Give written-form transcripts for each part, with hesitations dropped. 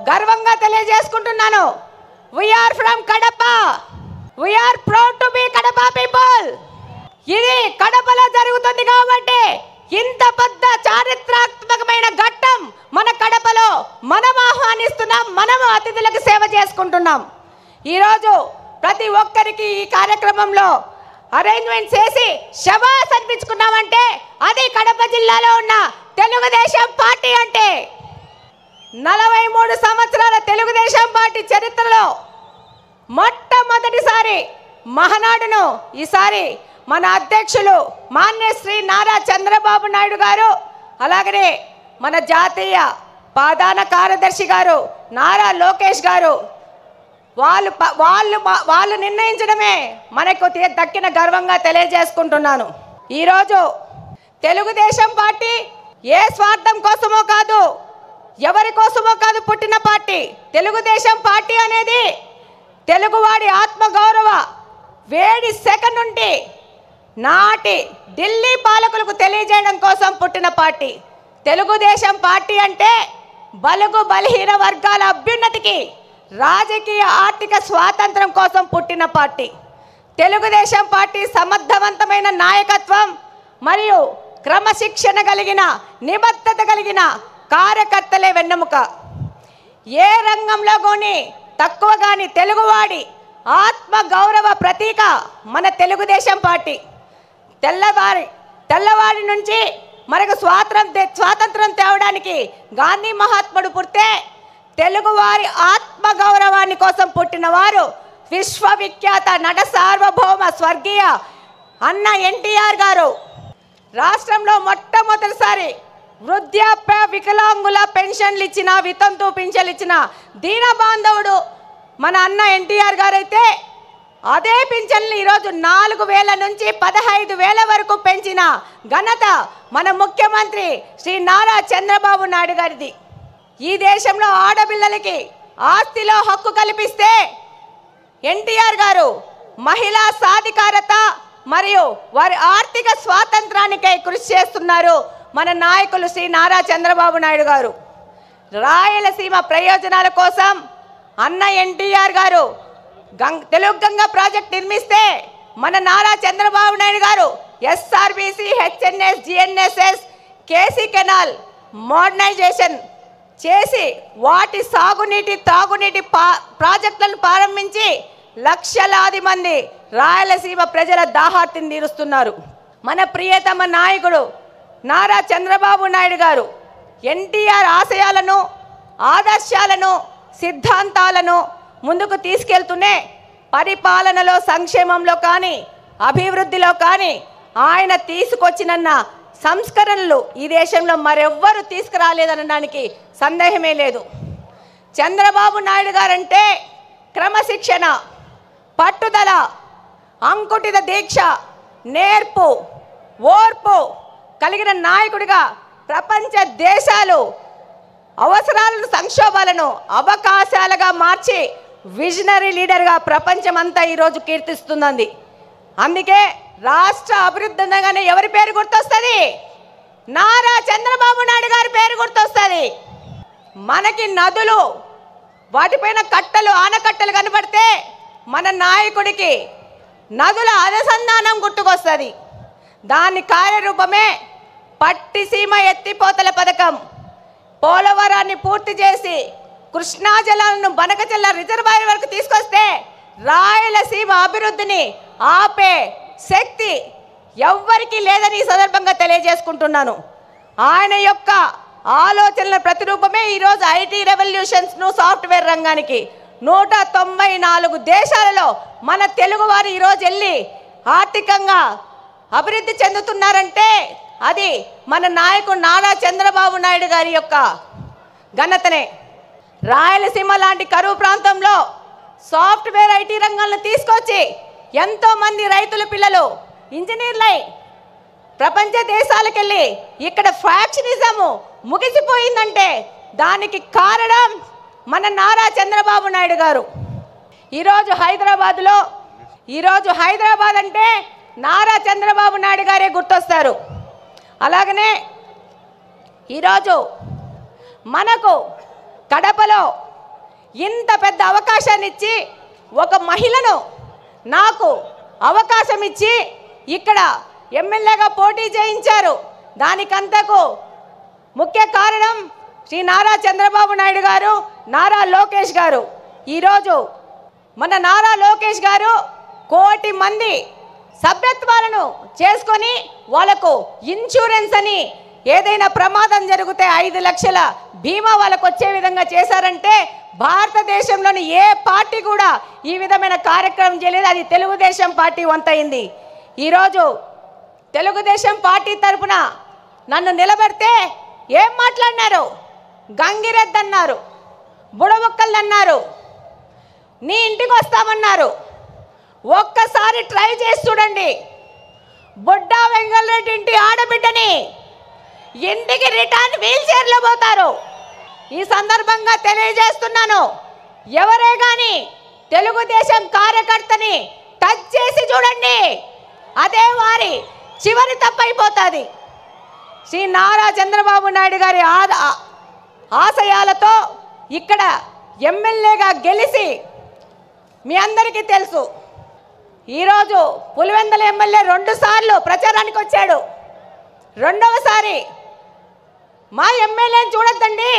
గర్వంగా తెలియజేసుకుంటున్నాను. We are from Kadapa. We are proud to be Kadapa people. ఇది కడపలో జరుగుతుంది కాబట్టి ఇంత పెద్ద చారిత్రాత్మకమైన ఘట్టం మన కడపలో మనం ఆహ్వానిస్తున్నాం. మనము అతిథులకు సేవ చేసుకుంటున్నాం. ఈరోజు ప్రతి ఒక్కరికి ఈ కార్యక్రమంలో అరేంజ్మెంట్ చేసి శబాస్ అనిపించుకున్నామంటే అది కడప జిల్లాలో ఉన్న తెలుగుదేశం పార్టీ అంటే. 43 సంవత్సరాల తెలుగుదేశం పార్టీ చరిత్రలో మొట్టమొదటిసారి మహానాడును ఈసారి మన అధ్యక్షులు మాన్య శ్రీ నారా చంద్రబాబు నాయుడు గారు, అలాగనే మన జాతీయ ప్రధాన కార్యదర్శి గారు నారా లోకేష్ గారు వాళ్ళు నిర్ణయించడమే మనకు దక్కిన గర్వంగా తెలియజేసుకుంటున్నాను. ఈరోజు తెలుగుదేశం పార్టీ ఏ స్వార్థం కోసమో కాదు, ఎవరి కోసమో కాదు పుట్టిన పార్టీ. తెలుగుదేశం పార్టీ అనేది తెలుగువాడి ఆత్మగౌరవ వేడి సెకండ్ నుండి నాటి ఢిల్లీ పాలకులకు తెలియజేయడం కోసం పుట్టిన పార్టీ. తెలుగుదేశం పార్టీ అంటే బలుగు బలహీన వర్గాల అభ్యున్నతికి, రాజకీయ ఆర్థిక స్వాతంత్రం కోసం పుట్టిన పార్టీ. తెలుగుదేశం పార్టీ సమర్థవంతమైన నాయకత్వం మరియు క్రమశిక్షణ కలిగిన, నిబద్ధత కలిగిన కార్యకర్తలే వెన్నెముక. ఏ రంగంలో కానీ తక్కువ కానీ తెలుగువాడి ఆత్మ గౌరవ ప్రతీక మన తెలుగుదేశం పార్టీ. తెల్లవాడి నుంచి మనకు స్వాతంత్రం తేవడానికి గాంధీ మహాత్ముడు పుడితే తెలుగువారి ఆత్మ గౌరవాన్ని కోసం పుట్టిన వారు విశ్వవిఖ్యాత నట సార్వభౌమ స్వర్గీయ అన్న ఎన్టీఆర్ గారు. రాష్ట్రంలో మొట్టమొదటిసారి వృద్ధాప్య వికలాంగుల పెన్షన్లు ఇచ్చిన, వితంతు పింఛన్లు ఇచ్చిన దీన బాంధవుడు మన అన్న ఎన్టీఆర్ గారు అయితే అదే పింఛన్లు ఈరోజు 4,000 నుంచి 15,000 వరకు పెంచిన ఘనత మన ముఖ్యమంత్రి శ్రీ నారా చంద్రబాబు నాయుడు గారిది. ఈ దేశంలో ఆడపిల్లలకి ఆస్తిలో హక్కు కల్పిస్తే ఎన్టీఆర్ గారు మహిళా సాధికారత మరియు వారి ఆర్థిక స్వాతంత్రానికై కృషి చేస్తున్నారు మన నాయకులు శ్రీ నారా చంద్రబాబు నాయుడు గారు. రాయలసీమ ప్రయోజనాల కోసం అన్న ఎన్టీఆర్ గారు తెలుగు గంగా ప్రాజెక్ట్ నిర్మిస్తే మన నారా చంద్రబాబు నాయుడు గారు SRBC, HNS, GNSS, KC canal modernisation చేసి వాటి సాగునీటి తాగునీటి ప్రాజెక్టులను ప్రారంభించి లక్షలాది మంది రాయలసీమ ప్రజల దాహార్తిని తీరుస్తున్నారు. మన ప్రియతమ నాయకుడు నారా చంద్రబాబు నాయుడు గారు ఎన్టీఆర్ ఆశయాలను, ఆదర్శాలను, సిద్ధాంతాలను ముందుకు తీసుకెళ్తూనే పరిపాలనలో, సంక్షేమంలో కానీ అభివృద్ధిలో కానీ ఆయన తీసుకొచ్చిన సంస్కరణలు ఈ దేశంలో మరెవ్వరూ తీసుకురాలేదనడానికి సందేహమే లేదు. చంద్రబాబు నాయుడు గారంటే క్రమశిక్షణ, పట్టుదల, అంకుటిత దీక్ష, నేర్పు, ఓర్పు కలిగిన నాయకుడిగా ప్రపంచ దేశాలు అవసరాలను, సంక్షోభాలను అవకాశాలుగా మార్చి విజనరీ లీడర్గా ప్రపంచమంతా ఈరోజు కీర్తిస్తుంది. అందుకే రాష్ట్ర అభివృద్ధి అనగానే ఎవరి పేరు గుర్తొస్తుంది? నారా చంద్రబాబు నాయుడు గారి పేరు గుర్తొస్తుంది. మనకి నదులు, వాటిపైన కట్టలు, ఆనకట్టలు కనబడితే మన నాయకుడికి నదుల అనుసంధానం గుర్తుకొస్తుంది. దాని కార్యరూపమే పట్టిసీమ ఎత్తిపోతల పథకం. పోలవరాన్ని పూర్తి చేసి కృష్ణా జలాలను బనకచెల్ల రిజర్వాయర్ వరకు తీసుకొస్తే రాయలసీమ అభివృద్ధిని ఆపే శక్తి ఎవ్వరికీ లేదని ఈ సందర్భంగా తెలియజేసుకుంటున్నాను. ఆయన యొక్క ఆలోచనల ప్రతిరూపమే ఈరోజు ఐటీ రెవల్యూషన్స్ను, సాఫ్ట్వేర్ రంగానికి 194 దేశాలలో మన తెలుగువారు ఈరోజు వెళ్ళి ఆర్థికంగా అభివృద్ధి చెందుతున్నారంటే అది మన నాయకుడు నారా చంద్రబాబు నాయుడు గారి యొక్క ఘనతనే. రాయలసీమ లాంటి కరువు ప్రాంతంలో సాఫ్ట్వేర్ ఐటీ రంగాలను తీసుకొచ్చి ఎంతోమంది రైతుల పిల్లలు ఇంజనీర్లై ప్రపంచ దేశాలకు వెళ్ళి ఇక్కడ ఫ్యాక్షనిజము ముగిసిపోయిందంటే దానికి కారణం మన నారా చంద్రబాబు నాయుడు గారు. ఈరోజు హైదరాబాద్ అంటే నారా చంద్రబాబు నాయుడు గారే గుర్తొస్తారు. అలాగనే ఈరోజు మనకు కడపలో ఇంత పెద్ద అవకాశాన్ని ఇచ్చి ఒక మహిళను నాకు అవకాశం ఇచ్చి ఇక్కడ ఎమ్మెల్యేగా పోటీ చేయించారు. దానికంతకు ముఖ్య కారణం శ్రీ నారా చంద్రబాబు నాయుడు గారు, నారా లోకేష్ గారు. ఈరోజు మన నారా లోకేష్ గారు 1 కోటి మంది సభ్యత్వాలను చేసుకొని వాళ్ళకు ఇన్సూరెన్స్ అని ఏదైనా ప్రమాదం జరిగితే 5 లక్షల బీమా వాళ్ళకు వచ్చే విధంగా చేశారంటే భారతదేశంలోని ఏ పార్టీ కూడా ఈ విధమైన కార్యక్రమం చేయలేదు. అది తెలుగుదేశం పార్టీ వంతైంది. ఈరోజు తెలుగుదేశం పార్టీ తరఫున నన్ను నిలబెడితే ఏం మాట్లాడినారు? గంగిరెద్దు అన్నారు, బుడబుక్కలు అన్నారు, నీ ఇంటికి వస్తామన్నారు. ఒక్కసారి ట్రై చేసి చూడండి. బుడ్డా వెంగళరెడ్డి ఇంటి ఆడబిడ్డని ఇంటికి రిటర్న్ వీల్ చైర్లో పోతారు. ఈ సందర్భంగా తెలియజేస్తున్నాను, ఎవరే కానీ తెలుగుదేశం కార్యకర్తని టచ్ చేసి చూడండి, అదే వారి చివరి తప్పైపోతుంది. శ్రీ నారా చంద్రబాబు నాయుడు గారి ఆశయాలతో ఇక్కడ ఎమ్మెల్యేగా గెలిచి మీ అందరికీ తెలుసు, ఈరోజు పులివెందుల ఎమ్మెల్యే 2 సార్లు ప్రచారానికి వచ్చాడు. రెండవసారి మా ఎమ్మెల్యేని చూడొద్దండి,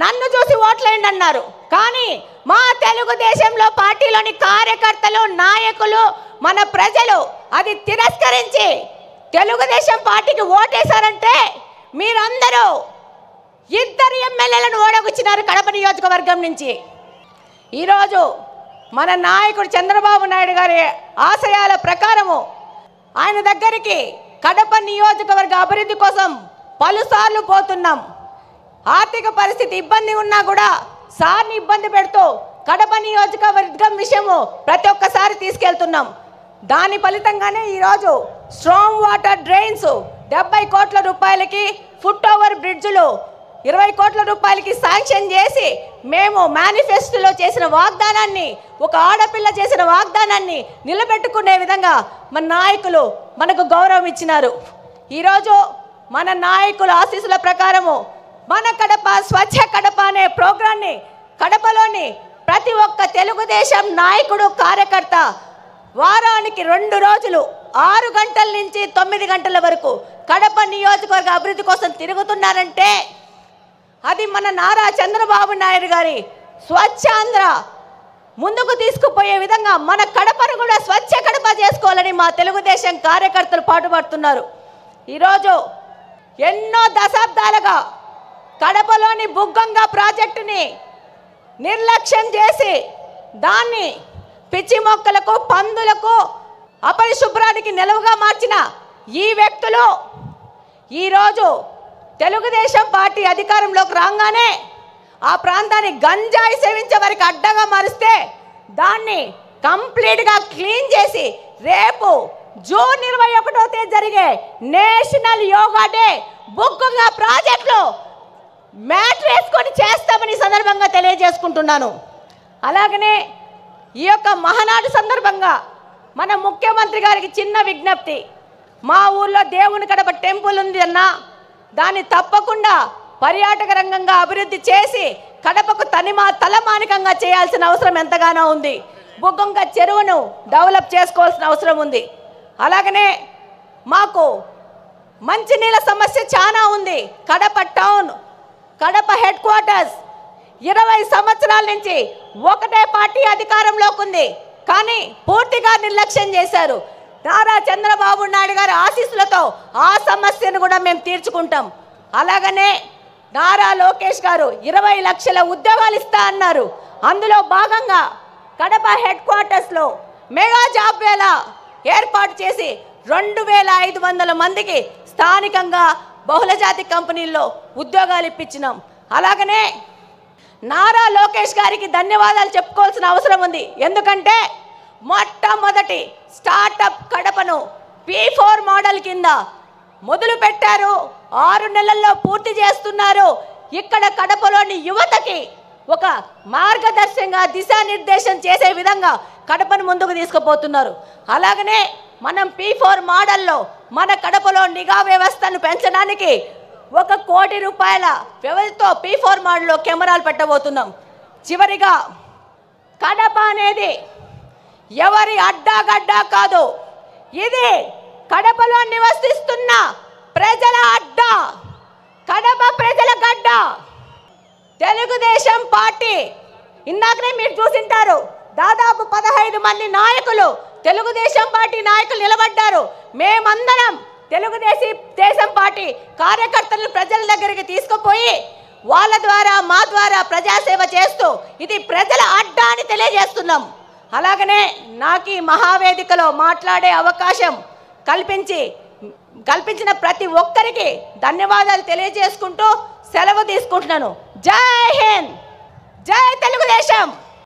నన్ను చూసి ఓట్లేయండి అన్నారు. కానీ మా తెలుగుదేశంలో పార్టీలోని కార్యకర్తలు, నాయకులు, మన ప్రజలు అది తిరస్కరించి తెలుగుదేశం పార్టీకి ఓటేశారంటే మీరందరూ 2 ఎమ్మెల్యేలను ఓడగొచ్చినారు కడప నియోజకవర్గం నుంచి. ఈరోజు మన నాయకుడు చంద్రబాబు నాయుడు గారి ఆశయాల ప్రకారము ఆయన దగ్గరికి కడప నియోజకవర్గ అభివృద్ధి కోసం పలుసార్లు పోతున్నాం. ఆర్థిక పరిస్థితి ఇబ్బంది ఉన్నా కూడా సార్ని ఇబ్బంది పెడుతూ కడప నియోజకవర్గం విషయము ప్రతి ఒక్కసారి తీసుకెళ్తున్నాం. దాని ఫలితంగానే ఈరోజు స్ట్రాంగ్ వాటర్ డ్రైన్స్ 70 కోట్ల రూపాయలకి, ఫుట్ ఓవర్ బ్రిడ్జ్లు 20 కోట్ల రూపాయలకి శాంక్షన్ చేసి మేము మేనిఫెస్టోలో చేసిన వాగ్దానాన్ని, ఒక ఆడపిల్ల చేసిన వాగ్దానాన్ని నిలబెట్టుకునే విధంగా మన నాయకులు మనకు గౌరవం ఇచ్చినారు. ఈరోజు మన నాయకుల ఆశీస్సుల ప్రకారము మన కడప స్వచ్ఛ కడప అనే ప్రోగ్రాన్ని కడపలోని ప్రతి ఒక్క తెలుగుదేశం నాయకుడు, కార్యకర్త వారానికి 2 రోజులు 6 గంటల నుంచి 9 గంటల వరకు కడప నియోజకవర్గ అభివృద్ధి కోసం తిరుగుతున్నారంటే అది మన నారా చంద్రబాబు నాయుడు గారి స్వచ్ఛాంధ్ర ముందుకు తీసుకుపోయే విధంగా మన కడపను కూడా స్వచ్ఛ కడప చేసుకోవాలని మా తెలుగుదేశం కార్యకర్తలు పాటుపడుతున్నారు. ఈరోజు ఎన్నో దశాబ్దాలుగా కడపలోని బుగ్గంగా ప్రాజెక్టుని నిర్లక్ష్యం చేసి దాన్ని పిచ్చి మొక్కలకు, పందులకు, అపరిశుభ్రానికి నిలవుగా మార్చిన ఈ వ్యక్తులు ఈరోజు తెలుగుదేశం పార్టీ అధికారంలోకి రాగానే ఆ ప్రాంతాన్ని గంజాయి సేవించే వారికి అడ్డగా మారిస్తే దాన్ని కంప్లీట్గా క్లీన్ చేసి రేపు జూన్ 21వ తేదీ జరిగే నేషనల్ యోగా డే బుగ్గంగా ప్రాజెక్టులో మ్యాట్ వేసుకొని చేస్తామని సందర్భంగా తెలియజేసుకుంటున్నాను. అలాగనే ఈ యొక్క మహానాడు సందర్భంగా మన ముఖ్యమంత్రి గారికి చిన్న విజ్ఞప్తి, మా ఊర్లో దేవుని కడప టెంపుల్ ఉంది అన్నా, దాన్ని తప్పకుండా పర్యాటక రంగంగా అభివృద్ధి చేసి కడపకు తలమానికంగా చేయాల్సిన అవసరం ఎంతగానో ఉంది. బుగ్గంగా చెరువును డెవలప్ చేసుకోవాల్సిన అవసరం ఉంది. అలాగనే మాకు మంచినీళ్ళ సమస్య చాలా ఉంది. Kadapa town, Kadapa head quarters 20 సంవత్సరాల నుంచి ఒకటే పార్టీ అధికారంలోకి ఉంది, కానీ పూర్తిగా నిర్లక్ష్యం చేశారు. నారా చంద్రబాబు నాయుడు గారి ఆశీస్సులతో ఆ సమస్యను కూడా మేము తీర్చుకుంటాం. అలాగనే నారా లోకేష్ గారు 20 లక్షల ఉద్యోగాలు ఇస్తా అన్నారు. అందులో భాగంగా కడప హెడ్ క్వార్టర్స్లో మెగా జాబ్ వేళ ఏర్పాటు చేసి 2500 మందికి స్థానికంగా బహుళజాతి కంపెనీల్లో ఉద్యోగాలు ఇప్పించినాం. అలాగనే నారా లోకేష్ గారికి ధన్యవాదాలు చెప్పుకోవాల్సిన అవసరం ఉంది. ఎందుకంటే మొట్టమొదటి స్టార్టప్ కడపను P4 మోడల్ కింద మొదలు పెట్టారు. 6 నెలల్లో పూర్తి చేస్తున్నారు. ఇక్కడ కడపలోని యువతకి ఒక మార్గదర్శకంగా దిశానిర్దేశం చేసే విధంగా కడపను ముందుకు తీసుకుపోతున్నారు. అలాగనే మనం P4 మోడల్లో మన కడపలో నిఘా వ్యవస్థను పెంచడానికి 1 కోటి రూపాయల వ్యవధితో P4 మోడల్లో కెమెరాలు పెట్టబోతున్నాం. చివరిగా కడప అనేది ఎవరి అడ్డాగడ్డా కాదు, ఇది కడపలో నివసిస్తున్న ప్రజల అడ్డా, కడప ప్రజల గడ్డ. తెలుగుదేశం పార్టీ ఇందాకనే మీరు చూసింటారు, దాదాపు 15 మంది నాయకులు తెలుగుదేశం పార్టీ నాయకులు నిలబడ్డారు. మేమందరం తెలుగుదేశం పార్టీ కార్యకర్తలను ప్రజల దగ్గరికి తీసుకుపోయి వాళ్ళ ద్వారా మా ద్వారా ప్రజాసేవ చేస్తూ ఇది ప్రజల అడ్డా అని తెలియజేస్తున్నాం. అలాగనే నాకు ఈ మహావేదికలో మాట్లాడే అవకాశం కల్పించిన ప్రతి ఒక్కరికి ధన్యవాదాలు తెలియజేసుకుంటూ సెలవు తీసుకుంటున్నాను. జై హింద్, జై తెలుగుదేశం.